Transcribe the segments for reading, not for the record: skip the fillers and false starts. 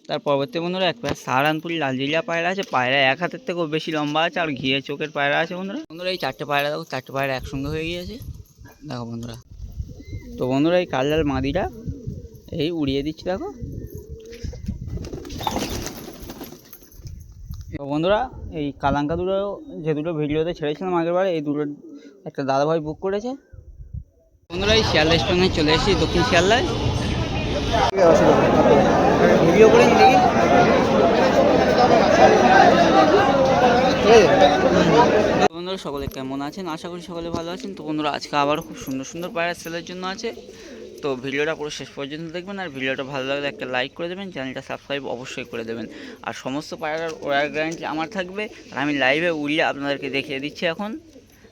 তার পরবর্তী বন্ধুরা এক পায়রা সাহারানপুরি লাল জিরিয়া পায়রা আছে। পায়রা এক হাতের থেকেও বেশি লম্বা আছে আর ঘিয়ে চোখের পায়রা আছে বন্ধুরা। বন্ধুরা এই চারটে পায়রা দেখো, চারটে পায়রা একসঙ্গে হয়ে গিয়েছে দেখো বন্ধুরা। তো বন্ধুরা এই কাল লাল মাদিটা এই উড়িয়ে দিচ্ছি দেখো। তো বন্ধুরা এই কালাঙ্কা দুটো যে দুটো ভিডিওতে ছেড়েছিলাম আগের বারে, এই দুটো একটা দাদাভাই বুক করেছে বন্ধুরা। এই শিয়ালদা স্টেশনে চলে এসেছি, দক্ষিণ শিয়ালদায়। ভিডিও করে দেখি বন্ধুরা সকলে কেমন আছেন, আশা করি সকলে ভালো আছেন। তো বন্ধুরা আজকে আবারও খুব সুন্দর সুন্দর পায়রা সেলের জন্য আছে। তো ভিডিওটা পুরো শেষ পর্যন্ত দেখবেন, আর ভিডিওটা ভালো লাগলে একটা লাইক করে দেবেন, চ্যানেলটা সাবস্ক্রাইব অবশ্যই করে দেবেন। আর সমস্ত পায়রার ওড়ার গ্যারান্টি আমার থাকবে, আর আমি লাইভে উড়িয়ে আপনাদেরকে দেখিয়ে দিচ্ছি এখন।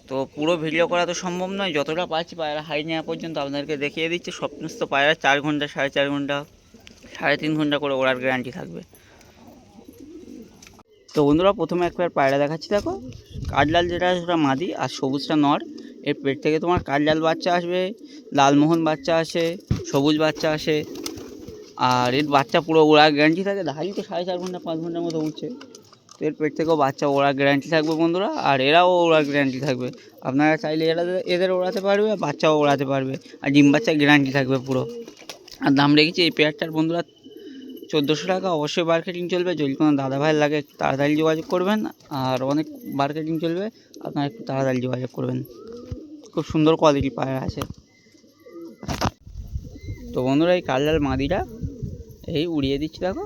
তো পুরো ভিডিও করা তো সম্ভব নয়, যতটা পাচ্ছি পায়রা হাইট নেওয়া পর্যন্ত আপনাদেরকে দেখিয়ে দিচ্ছি। সমস্ত পায়রা 4 ঘন্টা, 4.5 ঘন্টা, 3.5 ঘন্টা করে ওড়ার গ্যারান্টি থাকবে। তো বন্ধুরা প্রথমে একবার পায়রা দেখাচ্ছি দেখো। কাঠলাল যেটা আছে সেটা মাদি, আর সবুজটা নর। এর পেট থেকে তোমার কাঠলাল বাচ্চা আসবে, লালমোহন বাচ্চা আসে, সবুজ বাচ্চা আসে। আর এর বাচ্চা পুরো ওড়ার গ্যারান্টি থাকে। ধারি তো 4.5 ঘন্টা 5 ঘন্টার মতো উঠছে। তো এর পেট থেকেও বাচ্চা ওড়ার গ্যারান্টি থাকবে বন্ধুরা, আর এরাও ওড়ার গ্যারান্টি থাকবে। আপনারা চাইলে এদের ওড়াতে পারবে, বাচ্চাও ওড়াতে পারবে, আর ডিম বাচ্চার গ্যারান্টি থাকবে পুরো। আর দাম রেখেছি এই পেয়ারটার বন্ধুরা 1400 টাকা। অবশ্যই মার্কেটিং চলবে, যদি কোনো দাদা ভাই লাগে একটু তাড়াতাড়ি যোগাযোগ করবেন। আর অনেক মার্কেটিং চলবে, আপনারা একটু তাড়াতাড়ি যোগাযোগ করবেন। খুব সুন্দর কোয়ালিটি পায়রা আছে। তো বন্ধুরা এই কাললাল মাদিটা এই উড়িয়ে দিচ্ছি দেখো।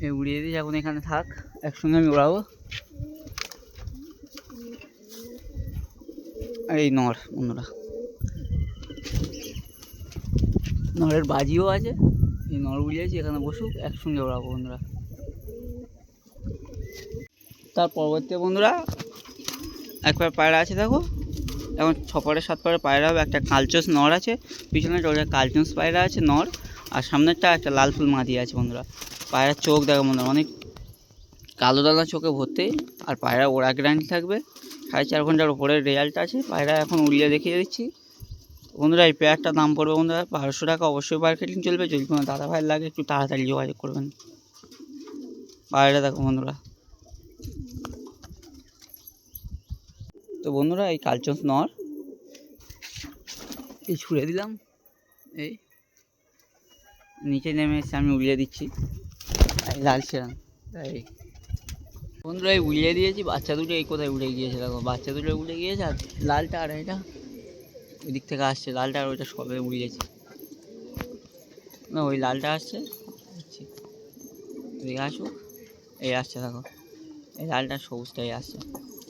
এই উড়িয়ে দিচ্ছি, এখন এখানে থাক, একসঙ্গে আমি উড়াবো। আর এই নর বন্ধুরা, নরের বাজিও আছে। এই নর উড়িয়েছি, এখানে বসুক, একসঙ্গে ওড়াবো বন্ধুরা। তার পরবর্তী বন্ধুরা একবার পায়রা আছে দেখো। এখন 6 পাড়ে 7 পাড়ে পায়রা হবে। একটা কালচোস নর আছে, পিছনে ওটা কালচোস পায়রা আছে নর, আর সামনেরটা একটা লাল ফুল মাদি আছে বন্ধুরা। পায়রার চোখ দেখো বন্ধুরা, অনেক কালো দানা চোখে ভর্তি। আর পায়রা ওড়া গ্যারান্টি থাকবে, 4.5 ঘন্টার উপরে রেজাল্ট আছে। পায়রা এখন উড়িয়ে দেখিয়ে দিচ্ছি বন্ধুরা। এই পেয়ারটার দাম পড়বে বন্ধুরা 1200 টাকা। অবশ্যই মার্কেটিং চলবে, যদি কোনো দাদা ভাই লাগে একটু তাড়াতাড়ি যোগাযোগ করবেন। পায়রা দেখো বন্ধুরা। তো বন্ধুরা এই কালচোস নর এই ছুঁড়ে দিলাম, এই নিচে নেমে এসে আমি উড়িয়ে দিচ্ছি। এই লাল সেরাম এই বন্ধুরা এই উড়িয়ে দিয়েছি। বাচ্চা দুটো এই কোথায় উড়ে গিয়েছে দেখো, বাচ্চা দুটো উড়ে গিয়েছে। আর লালটা আর এটা ওই দিক থেকে আসছে, লালটা আর ওইটা সবে উড়িয়েছে না। ওই লালটা আসছে, এদিকে আসুক, এই আসছে দেখো। এই লালটা সবুজটাই আসছে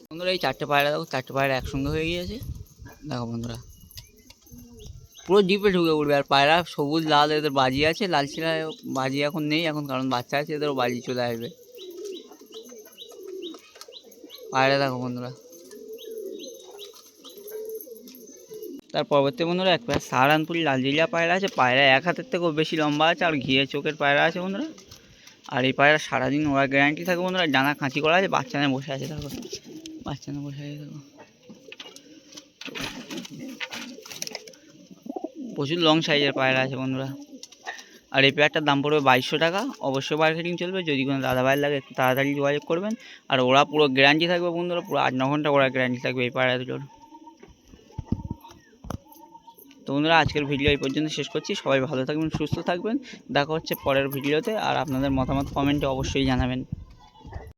বন্ধুরা। এই 4টে পায়রা দেখো, 4টে পায়রা একসঙ্গে হয়ে গিয়েছে দেখো বন্ধুরা। পুরো ডিপে ঢুকে উঠবে। আর পায়রা সবুজ লাল এদের বাজি আছে, লাল শিলায় বাজি এখন নেই, এখন কারণ বাচ্চা আছে, এদেরও বাজি চলে আসবে। পায়রা দেখো বন্ধুরা। তার পরবর্তী বন্ধুরা এক পায়রা সাহারানপুরি লাল জিরিয়া পায়রা আছে। পায়রা এক হাতের থেকেও বেশি লম্বা আছে, আর ঘিয়ে চোখের পায়রা আছে বন্ধুরা। আর এই পায়রা সারাদিন ওরা গ্যারান্টি থাকে বন্ধুরা। ডানা খাঁচি করা আছে, বাচ্চা নিয়ে বসে আছে দেখো, বাচ্চা নিয়ে বসে আছে দেখো। প্রচুর লং সাইজের পায়রা আছে বন্ধুরা। আর এই পেয়ারটার দাম পড়বে 2200 টাকা। অবশ্যই মার্কেটিং চলবে, যদি কোনো দাদা ভাই লাগে একটু তাড়াতাড়ি যোগাযোগ করবেন। আর ওরা পুরো গ্যারান্টি থাকবে বন্ধুরা, পুরো 8-9 ঘন্টা ওরা গ্যারান্টি থাকবে এই পায়রা দুটোর। তো বন্ধুরা আজকের ভিডিও এই পর্যন্ত শেষ করছি। সবাই ভালো থাকবেন, সুস্থ থাকবেন। দেখা হচ্ছে পরের ভিডিওতে। আর আপনাদের মতামত কমেন্টে অবশ্যই জানাবেন।